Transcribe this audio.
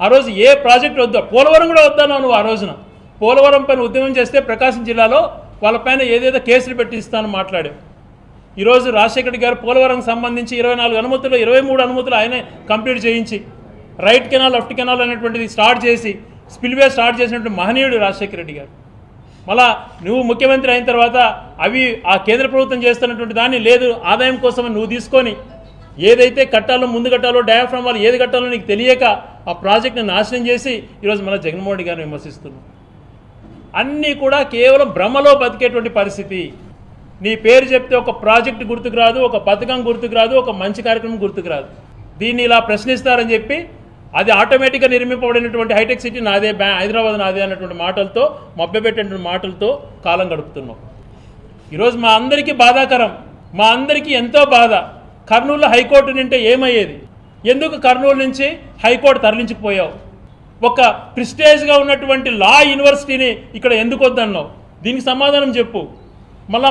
ఆ రోజు ఏ ప్రాజెక్ట్ వద్దా, పోలవరం కూడా వద్దన్నావు నువ్వు. ఆ రోజున పోలవరం పైన ఉద్యమం చేస్తే ప్రకాశం జిల్లాలో వాళ్ళపైన ఏదేదో కేసులు పెట్టిస్తానని మాట్లాడావు. ఈరోజు రాజశేఖర రెడ్డి గారు పోలవరంకి సంబంధించి 24 అనుమతులు 23 అనుమతులు ఆయనే కంప్లీట్ చేయించి రైట్ కెనాల్ లెఫ్ట్ కెనాల్ అనేటువంటిది స్టార్ట్ చేసి స్పిల్వే స్టార్ట్ చేసినటువంటి మహనీయుడు రాజశేఖర రెడ్డి గారు. మళ్ళా నువ్వు ముఖ్యమంత్రి అయిన తర్వాత అవి ఆ కేంద్ర ప్రభుత్వం చేస్తున్నటువంటి దాన్ని లేదు ఆదాయం కోసం నువ్వు తీసుకొని ఏదైతే కట్టాలో ముందు కట్టాలో డయాఫ్రామ్ వాళ్ళు ఏది కట్టాలో నీకు తెలియక ఆ ప్రాజెక్ట్ని నాశనం చేసి ఈరోజు మళ్ళీ జగన్మోహన్ రెడ్డి గారిని విమర్శిస్తున్నావు. అన్నీ కూడా కేవలం భ్రమలో బతికేటువంటి పరిస్థితి. నీ పేరు చెప్తే ఒక ప్రాజెక్ట్ గుర్తుకు రాదు, ఒక పథకం గుర్తుకు రాదు, ఒక మంచి కార్యక్రమం గుర్తుకు రాదు. దీన్ని ఇలా ప్రశ్నిస్తారని చెప్పి అది ఆటోమేటిక్గా నిర్మింపబడినటువంటి హైటెక్ సిటీ నాదే, హైదరాబాద్ నాదే అన్నటువంటి మాటలతో మభ్యపెట్టినటువంటి మాటలతో కాలం గడుపుతున్నాం. ఈరోజు మా అందరికీ బాధాకరం, మా అందరికీ ఎంతో బాధ. కర్నూలులో హైకోర్టు నింటే ఏమయ్యేది? ఎందుకు కర్నూలు నుంచి హైకోర్టు తరలించిపోయావు? ఒక ప్రిస్టేజ్గా ఉన్నటువంటి లా యూనివర్సిటీని ఇక్కడ ఎందుకు వద్దన్నావు? దీనికి సమాధానం చెప్పు. మళ్ళా